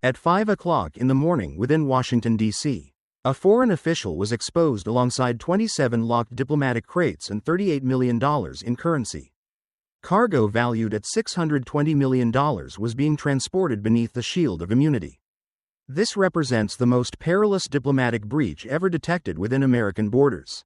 At 5 o'clock in the morning within Washington, D.C., a foreign official was exposed alongside 27 locked diplomatic crates and $38 million in currency. Cargo valued at $620 million was being transported beneath the shield of immunity. This represents the most perilous diplomatic breach ever detected within American borders.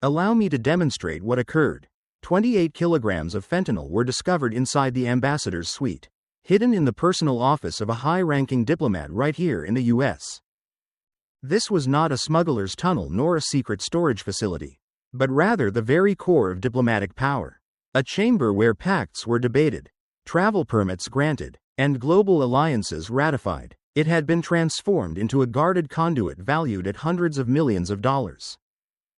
Allow me to demonstrate what occurred. 28 kilograms of fentanyl were discovered inside the ambassador's suite, hidden in the personal office of a high-ranking diplomat right here in the U.S. This was not a smuggler's tunnel nor a secret storage facility, but rather the very core of diplomatic power. A chamber where pacts were debated, travel permits granted, and global alliances ratified. It had been transformed into a guarded conduit valued at hundreds of millions of dollars.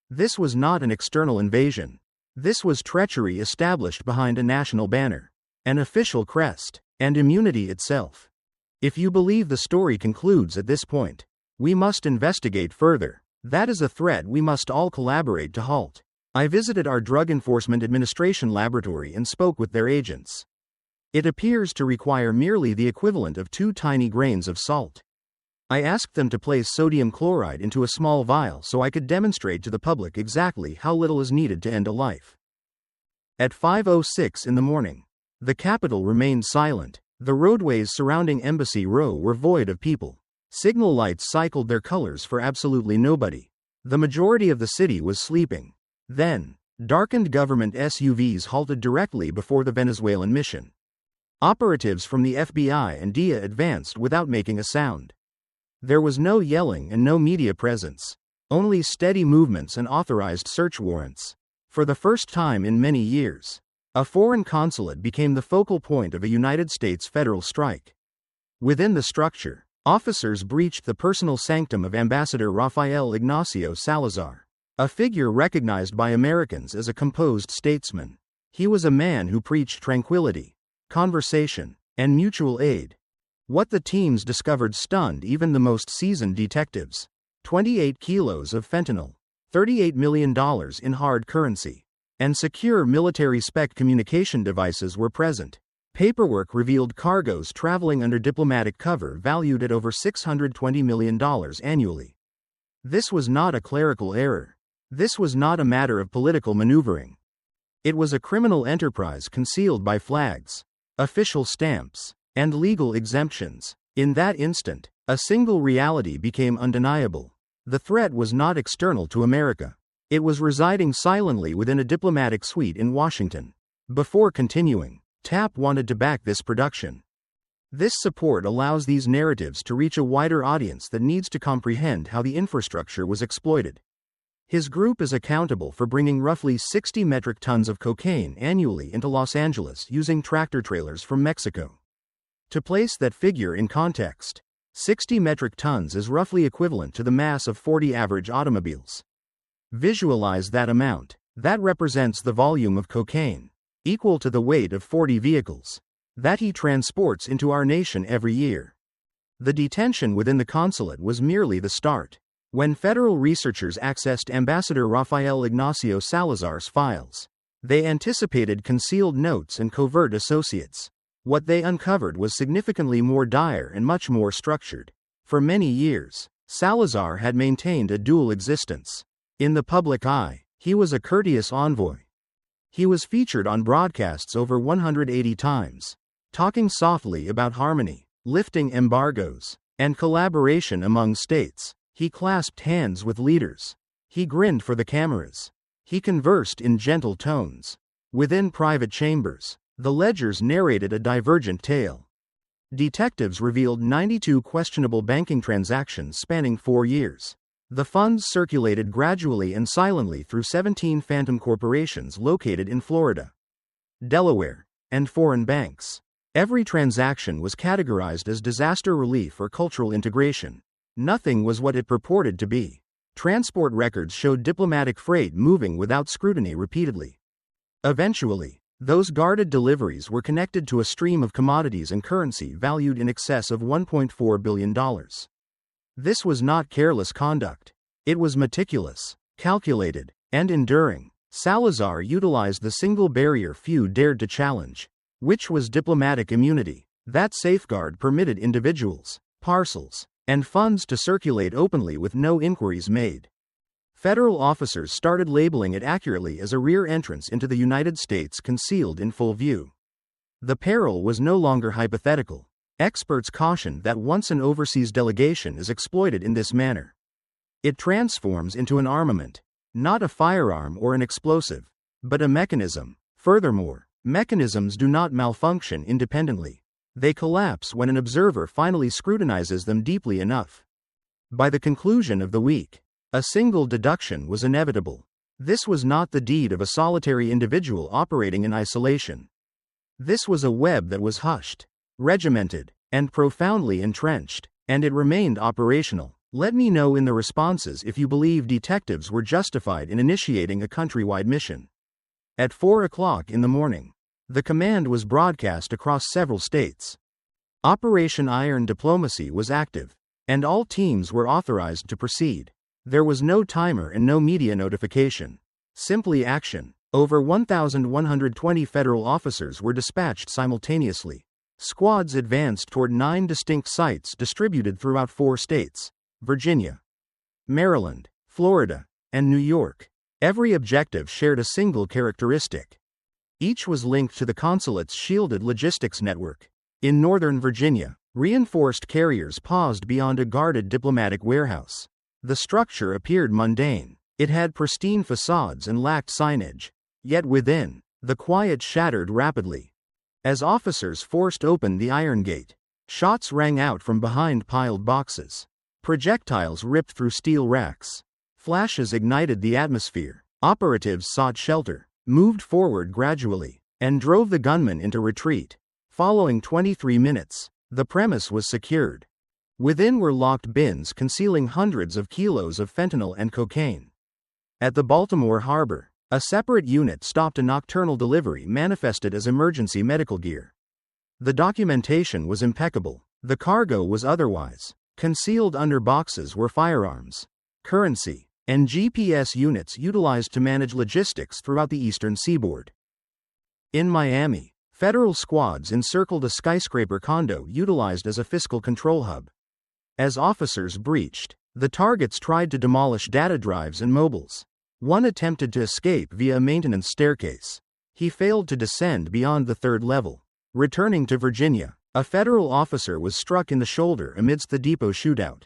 This was not an external invasion. This was treachery established behind a national banner, an official crest, and immunity itself. If you believe the story concludes at this point, we must investigate further. That is a threat we must all collaborate to halt. I visited our Drug Enforcement Administration laboratory and spoke with their agents. It appears to require merely the equivalent of 2 tiny grains of salt. I asked them to place sodium chloride into a small vial so I could demonstrate to the public exactly how little is needed to end a life. At 5:06 in the morning, the Capitol remained silent. The roadways surrounding Embassy Row were void of people. Signal lights cycled their colors for absolutely nobody. The majority of the city was sleeping. Then, darkened government SUVs halted directly before the Venezuelan mission. Operatives from the FBI and DEA advanced without making a sound. There was no yelling and no media presence, only steady movements and authorized search warrants. For the first time in many years, a foreign consulate became the focal point of a United States federal strike. Within the structure, officers breached the personal sanctum of Ambassador Rafael Ignacio Salazar, a figure recognized by Americans as a composed statesman. He was a man who preached tranquility, conversation, and mutual aid. What the teams discovered stunned even the most seasoned detectives. 28 kilos of fentanyl, $38 million in hard currency, and secure military-spec communication devices were present. Paperwork revealed cargoes traveling under diplomatic cover valued at over $620 million annually. This was not a clerical error. This was not a matter of political maneuvering. It was a criminal enterprise concealed by flags, official stamps, and legal exemptions. In that instant, a single reality became undeniable. The threat was not external to America. It was residing silently within a diplomatic suite in Washington. Before continuing, TAP wanted to back this production. This support allows these narratives to reach a wider audience that needs to comprehend how the infrastructure was exploited. His group is accountable for bringing roughly 60 metric tons of cocaine annually into Los Angeles using tractor-trailers from Mexico. To place that figure in context, 60 metric tons is roughly equivalent to the mass of 40 average automobiles. Visualize that amount. That represents the volume of cocaine, equal to the weight of 40 vehicles, that he transports into our nation every year. The detention within the consulate was merely the start. When federal researchers accessed Ambassador Rafael Ignacio Salazar's files, they anticipated concealed notes and covert associates. What they uncovered was significantly more dire and much more structured. For many years, Salazar had maintained a dual existence. In the public eye, he was a courteous envoy. He was featured on broadcasts over 180 times, talking softly about harmony, lifting embargoes, and collaboration among states. He clasped hands with leaders. He grinned for the cameras. He conversed in gentle tones. Within private chambers, the ledgers narrated a divergent tale. Detectives revealed 92 questionable banking transactions spanning 4 years. The funds circulated gradually and silently through 17 phantom corporations located in Florida, Delaware, and foreign banks. Every transaction was categorized as disaster relief or cultural integration. Nothing was what it purported to be. Transport records showed diplomatic freight moving without scrutiny repeatedly. Eventually, those guarded deliveries were connected to a stream of commodities and currency valued in excess of $1.4 billion. This was not careless conduct. It was meticulous, calculated, and enduring. Salazar utilized the single barrier few dared to challenge, which was diplomatic immunity. That safeguard permitted individuals, parcels, and funds to circulate openly with no inquiries made. Federal officers started labeling it accurately as a rear entrance into the United States concealed in full view. The peril was no longer hypothetical. Experts cautioned that once an overseas delegation is exploited in this manner, it transforms into an armament, not a firearm or an explosive, but a mechanism. Furthermore, mechanisms do not malfunction independently. They collapse when an observer finally scrutinizes them deeply enough. By the conclusion of the week, a single deduction was inevitable. This was not the deed of a solitary individual operating in isolation. This was a web that was hushed, regimented, and profoundly entrenched, and it remained operational. Let me know in the responses if you believe detectives were justified in initiating a countrywide mission. At 4 o'clock in the morning, the command was broadcast across several states. Operation Iron Diplomacy was active, and all teams were authorized to proceed. There was no timer and no media notification. Simply action. Over 1,120 federal officers were dispatched simultaneously. Squads advanced toward 9 distinct sites distributed throughout 4 states: Virginia, Maryland, Florida, and New York. Every objective shared a single characteristic. Each was linked to the consulate's shielded logistics network. In Northern Virginia, reinforced carriers paused beyond a guarded diplomatic warehouse. The structure appeared mundane. It had pristine facades and lacked signage. Yet within, the quiet shattered rapidly. As officers forced open the iron gate, shots rang out from behind piled boxes. Projectiles ripped through steel racks. Flashes ignited the atmosphere. Operatives sought shelter, moved forward gradually, and drove the gunmen into retreat. Following 23 minutes, the premise was secured. Within were locked bins concealing hundreds of kilos of fentanyl and cocaine. At the Baltimore harbor, a separate unit stopped a nocturnal delivery manifested as emergency medical gear. The documentation was impeccable. The cargo was otherwise. Concealed under boxes were firearms, currency, and GPS units utilized to manage logistics throughout the eastern seaboard. In Miami, federal squads encircled a skyscraper condo utilized as a fiscal control hub. As officers breached, the targets tried to demolish data drives and mobiles. One attempted to escape via a maintenance staircase. He failed to descend beyond the 3rd level. Returning to Virginia, a federal officer was struck in the shoulder amidst the depot shootout.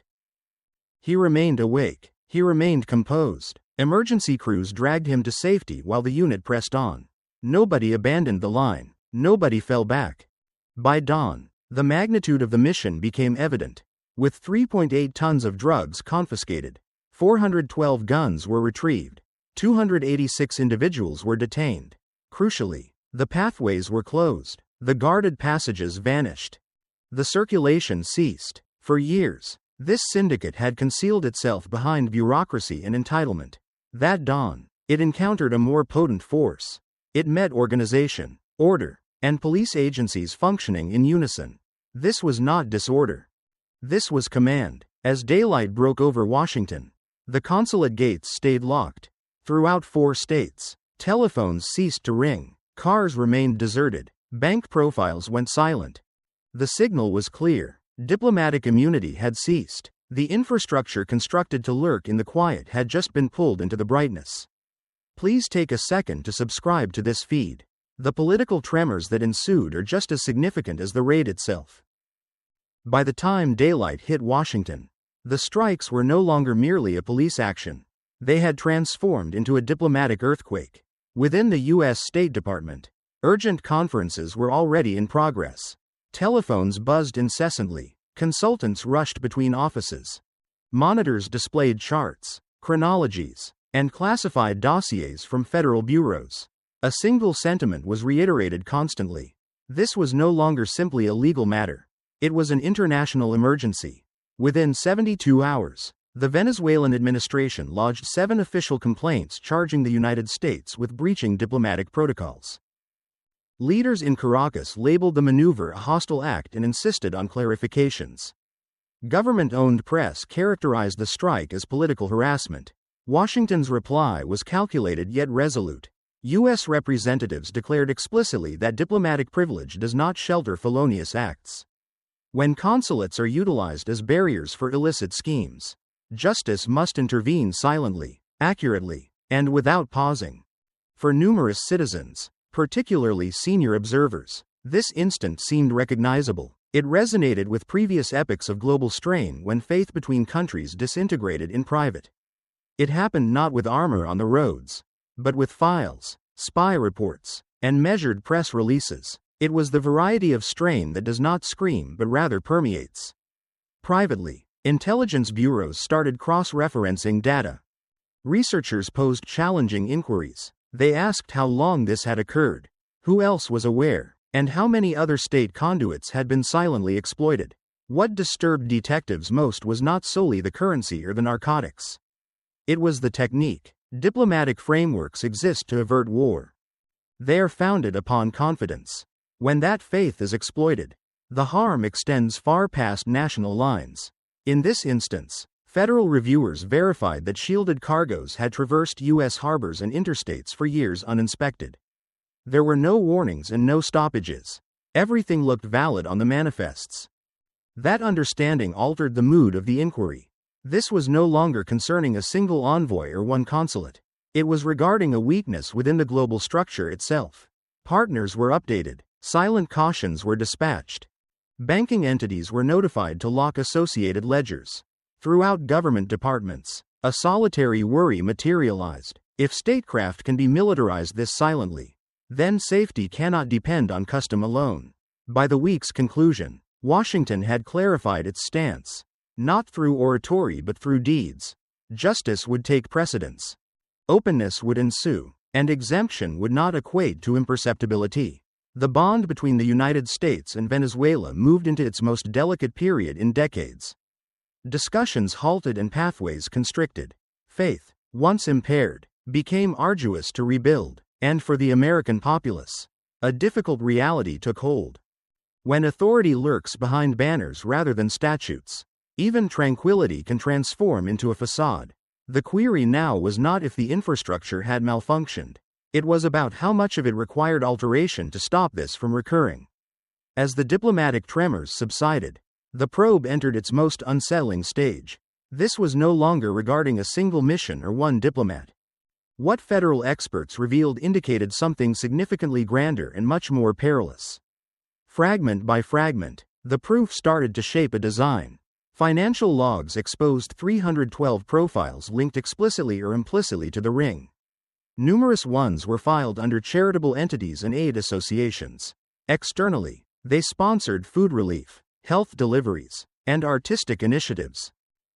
He remained awake. He remained composed. Emergency crews dragged him to safety while the unit pressed on. Nobody abandoned the line. Nobody fell back. By dawn, the magnitude of the mission became evident. With 3.8 tons of drugs confiscated, 412 guns were retrieved, 286 individuals were detained. Crucially, the pathways were closed. The guarded passages vanished. The circulation ceased. For years, this syndicate had concealed itself behind bureaucracy and entitlement. That dawn, it encountered a more potent force. It met organization, order, and police agencies functioning in unison. This was not disorder. This was command. As daylight broke over Washington, the consulate gates stayed locked. Throughout 4 states, telephones ceased to ring. Cars remained deserted. Bank profiles went silent. The signal was clear. Diplomatic immunity had ceased. The infrastructure constructed to lurk in the quiet had just been pulled into the brightness. Please take a second to subscribe to this feed. The political tremors that ensued are just as significant as the raid itself. By the time daylight hit Washington, the strikes were no longer merely a police action. They had transformed into a diplomatic earthquake. Within the U.S. State Department, urgent conferences were already in progress. Telephones buzzed incessantly. Consultants rushed between offices. Monitors displayed charts, chronologies, and classified dossiers from federal bureaus. A single sentiment was reiterated constantly. This was no longer simply a legal matter. It was an international emergency. Within 72 hours, the Venezuelan administration lodged 7 official complaints charging the United States with breaching diplomatic protocols. Leaders in Caracas labeled the maneuver a hostile act and insisted on clarifications. Government-owned press characterized the strike as political harassment. Washington's reply was calculated yet resolute. U.S. representatives declared explicitly that diplomatic privilege does not shelter felonious acts. When consulates are utilized as barriers for illicit schemes, justice must intervene silently, accurately, and without pausing. For numerous citizens, particularly senior observers, this instant seemed recognizable. It resonated with previous epochs of global strain when faith between countries disintegrated in private. It happened not with armor on the roads, but with files, spy reports, and measured press releases. It was the variety of strain that does not scream but rather permeates. Privately, intelligence bureaus started cross-referencing data. Researchers posed challenging inquiries. They asked how long this had occurred, who else was aware, and how many other state conduits had been silently exploited. What disturbed detectives most was not solely the currency or the narcotics. It was the technique. Diplomatic frameworks exist to avert war. They are founded upon confidence. When that faith is exploited, the harm extends far past national lines. In this instance, federal reviewers verified that shielded cargoes had traversed U.S. harbors and interstates for years uninspected. There were no warnings and no stoppages. Everything looked valid on the manifests. That understanding altered the mood of the inquiry. This was no longer concerning a single envoy or one consulate. It was regarding a weakness within the global structure itself. Partners were updated. Silent cautions were dispatched. Banking entities were notified to lock associated ledgers. Throughout government departments, a solitary worry materialized. If statecraft can be militarized this silently, then safety cannot depend on custom alone. By the week's conclusion, Washington had clarified its stance. Not through oratory but through deeds. Justice would take precedence. Openness would ensue, and exemption would not equate to imperceptibility. The bond between the United States and Venezuela moved into its most delicate period in decades. Discussions halted and pathways constricted. Faith, once impaired, became arduous to rebuild, and for the American populace, a difficult reality took hold. When authority lurks behind banners rather than statutes, even tranquility can transform into a facade. The query now was not if the infrastructure had malfunctioned. It was about how much of it required alteration to stop this from recurring. As the diplomatic tremors subsided, the probe entered its most unsettling stage. This was no longer regarding a single mission or one diplomat. What federal experts revealed indicated something significantly grander and much more perilous. Fragment by fragment, the proof started to shape a design. Financial logs exposed 312 profiles linked explicitly or implicitly to the ring. Numerous ones were filed under charitable entities and aid associations. Externally, they sponsored food relief, health deliveries, and artistic initiatives.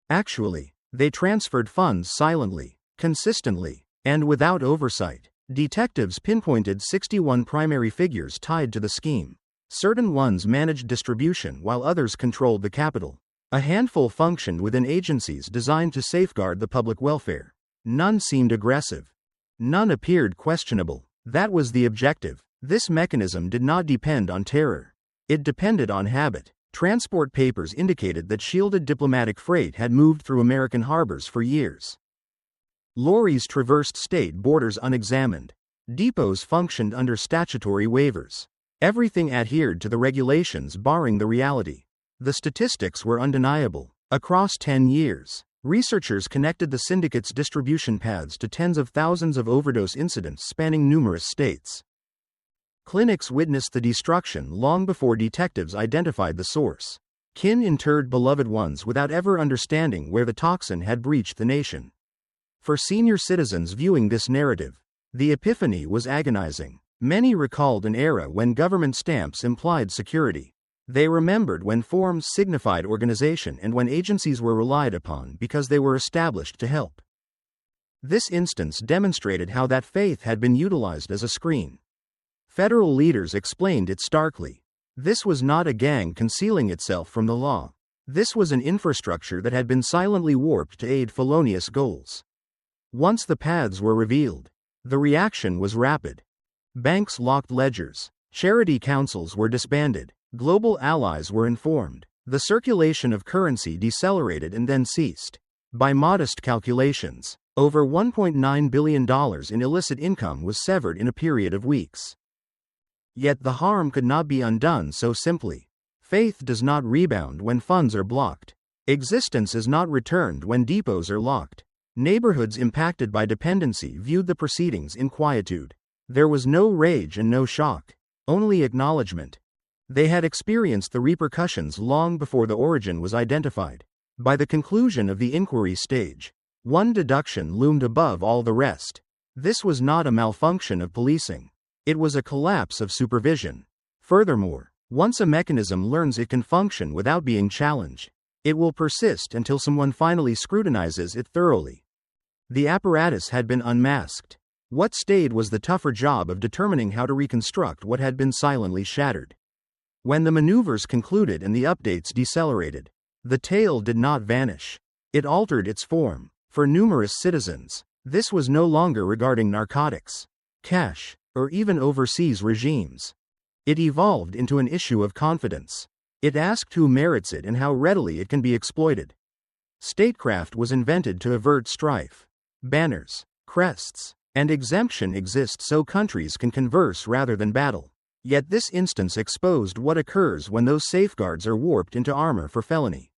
Actually, they transferred funds silently, consistently, and without oversight. Detectives pinpointed 61 primary figures tied to the scheme. Certain ones managed distribution while others controlled the capital. A handful functioned within agencies designed to safeguard the public welfare. None seemed aggressive. None appeared questionable. That was the objective. This mechanism did not depend on terror. It depended on habit. Transport papers indicated that shielded diplomatic freight had moved through American harbors for years. Lorries traversed state borders unexamined. Depots functioned under statutory waivers. Everything adhered to the regulations barring the reality. The statistics were undeniable. Across 10 years, researchers connected the syndicate's distribution paths to tens of thousands of overdose incidents spanning numerous states. Clinics witnessed the destruction long before detectives identified the source. Kin interred beloved ones without ever understanding where the toxin had breached the nation. For senior citizens viewing this narrative, the epiphany was agonizing. Many recalled an era when government stamps implied security. They remembered when forms signified organization and when agencies were relied upon because they were established to help. This instance demonstrated how that faith had been utilized as a screen. Federal leaders explained it starkly. This was not a gang concealing itself from the law. This was an infrastructure that had been silently warped to aid felonious goals. Once the paths were revealed, the reaction was rapid. Banks locked ledgers. Charity councils were disbanded. Global allies were informed. The circulation of currency decelerated and then ceased. By modest calculations, over $1.9 billion in illicit income was severed in a period of weeks. Yet the harm could not be undone so simply. Faith does not rebound when funds are blocked. Existence is not returned when depots are locked. Neighborhoods impacted by dependency viewed the proceedings in quietude. There was no rage and no shock, only acknowledgement. They had experienced the repercussions long before the origin was identified. By the conclusion of the inquiry stage, one deduction loomed above all the rest. This was not a malfunction of policing. It was a collapse of supervision. Furthermore, once a mechanism learns it can function without being challenged, it will persist until someone finally scrutinizes it thoroughly. The apparatus had been unmasked. What stayed was the tougher job of determining how to reconstruct what had been silently shattered. When the maneuvers concluded and the updates decelerated, the tale did not vanish. It altered its form. For numerous citizens, this was no longer regarding narcotics, cash, or even overseas regimes. It evolved into an issue of confidence. It asked who merits it and how readily it can be exploited. Statecraft was invented to avert strife. Banners, crests, and exemption exist so countries can converse rather than battle. Yet this instance exposed what occurs when those safeguards are warped into armor for felony.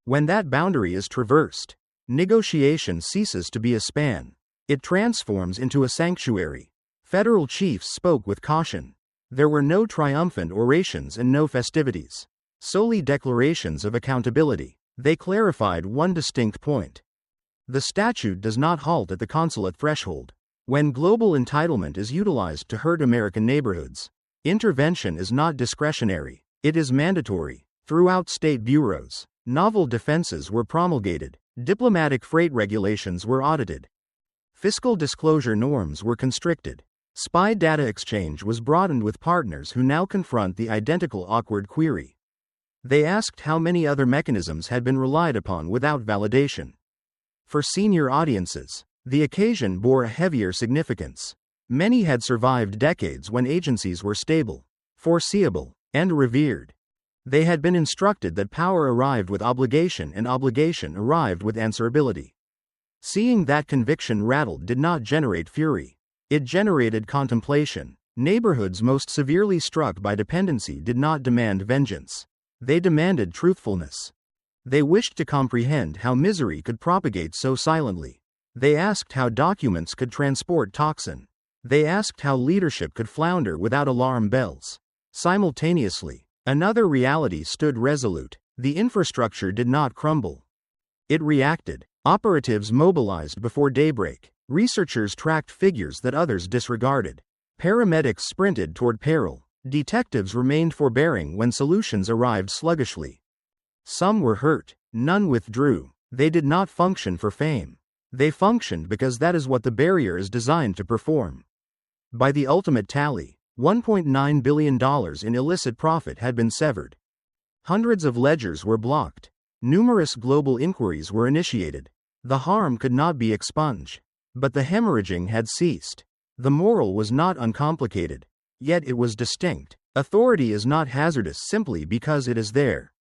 When that boundary is traversed, negotiation ceases to be a span. It transforms into a sanctuary. Federal chiefs spoke with caution. There were no triumphant orations and no festivities. Solely declarations of accountability. They clarified one distinct point. The statute does not halt at the consulate threshold. When global entitlement is utilized to hurt American neighborhoods, intervention is not discretionary, it is mandatory. Throughout state bureaus, novel defenses were promulgated, diplomatic freight regulations were audited, fiscal disclosure norms were constricted, spy data exchange was broadened with partners who now confront the identical awkward query. They asked how many other mechanisms had been relied upon without validation. For senior audiences, the occasion bore a heavier significance. Many had survived decades when agencies were stable, foreseeable, and revered. They had been instructed that power arrived with obligation and obligation arrived with answerability. Seeing that conviction rattled did not generate fury. It generated contemplation. Neighborhoods most severely struck by dependency did not demand vengeance. They demanded truthfulness. They wished to comprehend how misery could propagate so silently. They asked how documents could transport toxin. They asked how leadership could flounder without alarm bells. Simultaneously, another reality stood resolute. The infrastructure did not crumble. It reacted. Operatives mobilized before daybreak. Researchers tracked figures that others disregarded. Paramedics sprinted toward peril. Detectives remained forbearing when solutions arrived sluggishly. Some were hurt. None withdrew. They did not function for fame. They functioned because that is what the barrier is designed to perform. By the ultimate tally, $1.9 billion in illicit profit had been severed. Hundreds of ledgers were blocked. Numerous global inquiries were initiated. The harm could not be expunged. But the hemorrhaging had ceased. The moral was not uncomplicated. Yet it was distinct. Authority is not hazardous simply because it is there.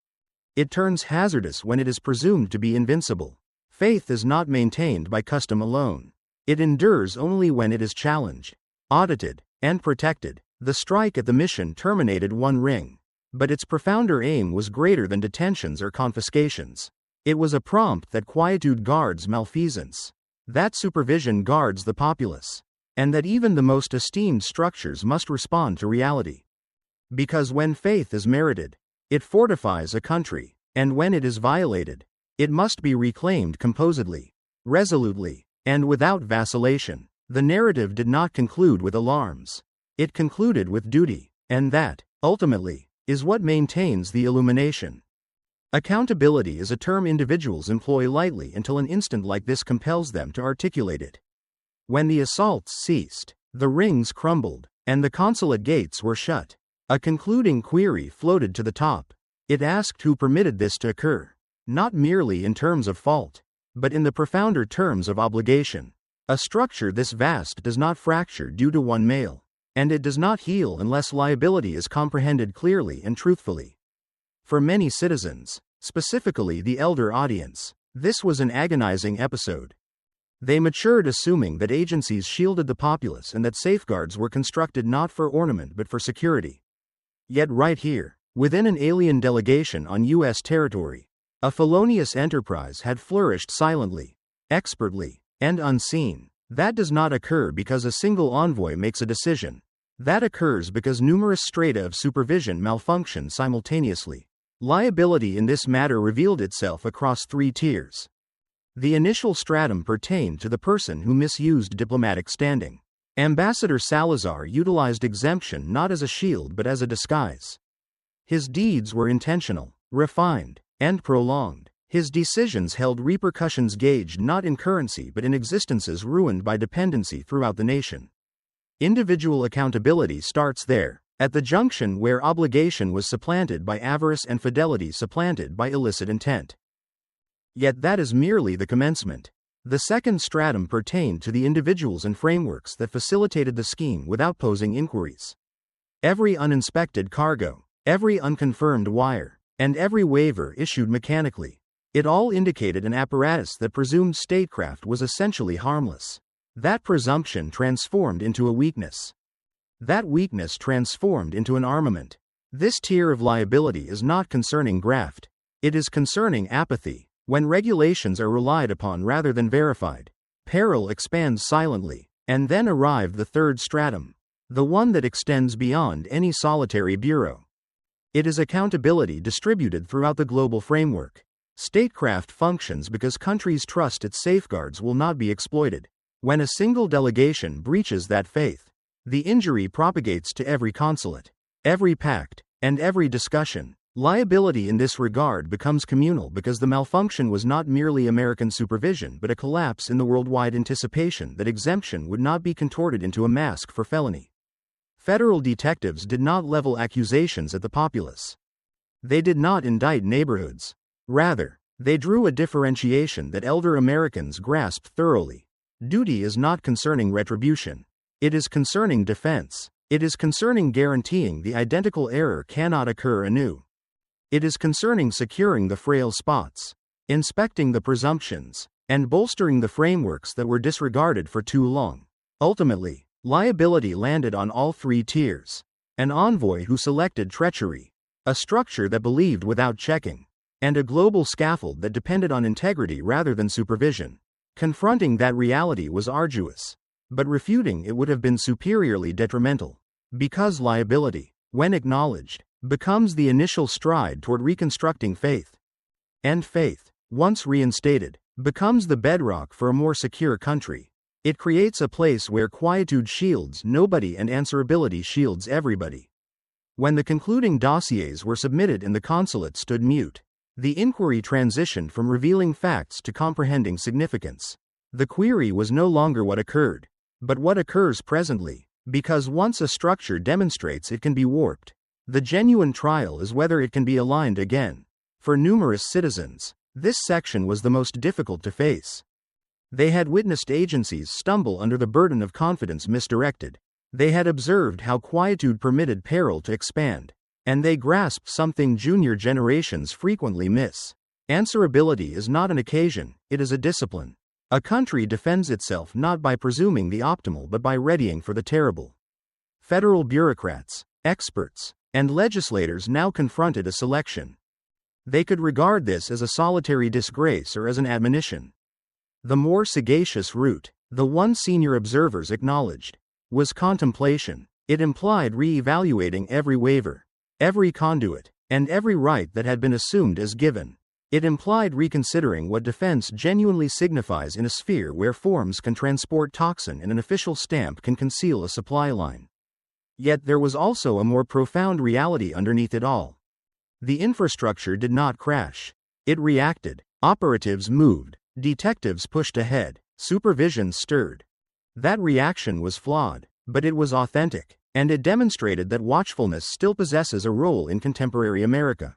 It turns hazardous when it is presumed to be invincible. Faith is not maintained by custom alone. It endures only when it is challenged, audited, and protected. The strike at the mission terminated one ring. But its profounder aim was greater than detentions or confiscations. It was a prompt that quietude guards malfeasance, that supervision guards the populace, and that even the most esteemed structures must respond to reality. Because when faith is merited, it fortifies a country, and when it is violated, it must be reclaimed composedly, resolutely, and without vacillation. The narrative did not conclude with alarms. It concluded with duty, and that, ultimately, is what maintains the illumination. Accountability is a term individuals employ lightly until an instant like this compels them to articulate it. When the assaults ceased, the rings crumbled, and the consulate gates were shut, a concluding query floated to the top. It asked who permitted this to occur, not merely in terms of fault, but in the profounder terms of obligation. A structure this vast does not fracture due to one male, and it does not heal unless liability is comprehended clearly and truthfully. For many citizens, specifically the elder audience, this was an agonizing episode. They matured assuming that agencies shielded the populace and that safeguards were constructed not for ornament but for security. Yet right here, within an alien delegation on U.S. territory. A felonious enterprise had flourished silently, expertly, and unseen. That does not occur because a single envoy makes a decision. That occurs because numerous strata of supervision malfunction simultaneously. Liability in this matter revealed itself across 3 tiers. The initial stratum pertained to the person who misused diplomatic standing. Ambassador Salazar utilized exemption not as a shield but as a disguise. His deeds were intentional, refined, and prolonged. His decisions held repercussions gauged not in currency but in existences ruined by dependency throughout the nation. Individual accountability starts there, at the junction where obligation was supplanted by avarice and fidelity supplanted by illicit intent. Yet that is merely the commencement. The second stratum pertained to the individuals and frameworks that facilitated the scheme without posing inquiries. Every uninspected cargo, every unconfirmed wire, and every waiver issued mechanically. It all indicated an apparatus that presumed statecraft was essentially harmless. That presumption transformed into a weakness. That weakness transformed into an armament. This tier of liability is not concerning graft. It is concerning apathy. When regulations are relied upon rather than verified, peril expands silently. And then arrived the third stratum, the one that extends beyond any solitary bureau. It is accountability distributed throughout the global framework. Statecraft functions because countries trust its safeguards will not be exploited. When a single delegation breaches that faith, the injury propagates to every consulate, every pact, and every discussion. Liability in this regard becomes communal because the malfunction was not merely American supervision but a collapse in the worldwide anticipation that exemption would not be contorted into a mask for felony. Federal detectives did not level accusations at the populace. They did not indict neighborhoods. Rather, they drew a differentiation that elder Americans grasped thoroughly. Duty is not concerning retribution. It is concerning defense. It is concerning guaranteeing the identical error cannot occur anew. It is concerning securing the frail spots, inspecting the presumptions, and bolstering the frameworks that were disregarded for too long. Ultimately, liability landed on all 3 tiers. An envoy who selected treachery, a structure that believed without checking, and a global scaffold that depended on integrity rather than supervision. Confronting that reality was arduous, but refuting it would have been superiorly detrimental. Because liability, when acknowledged, becomes the initial stride toward reconstructing faith. And faith, once reinstated, becomes the bedrock for a more secure country. It creates a place where quietude shields nobody and answerability shields everybody. When the concluding dossiers were submitted and the consulate stood mute, the inquiry transitioned from revealing facts to comprehending significance. The query was no longer what occurred, but what occurs presently, because once a structure demonstrates it can be warped, the genuine trial is whether it can be aligned again. For numerous citizens, this section was the most difficult to face. They had witnessed agencies stumble under the burden of confidence misdirected. They had observed how quietude permitted peril to expand. And they grasped something junior generations frequently miss. Answerability is not an occasion, it is a discipline. A country defends itself not by presuming the optimal but by readying for the terrible. Federal bureaucrats, experts, and legislators now confronted a selection. They could regard this as a solitary disgrace or as an admonition. The more sagacious route, the one senior observers acknowledged, was contemplation. It implied re-evaluating every waiver, every conduit, and every right that had been assumed as given. It implied reconsidering what defense genuinely signifies in a sphere where forms can transport toxin and an official stamp can conceal a supply line. Yet there was also a more profound reality underneath it all. The infrastructure did not crash. It reacted. Operatives moved. Detectives pushed ahead. Supervision stirred. That reaction was flawed, but it was authentic, and it demonstrated that watchfulness still possesses a role in contemporary America.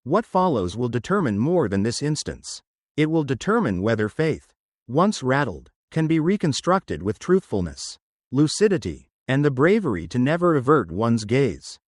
What follows will determine more than this instance. It will determine whether faith, once rattled, can be reconstructed with truthfulness, lucidity, and the bravery to never avert one's gaze.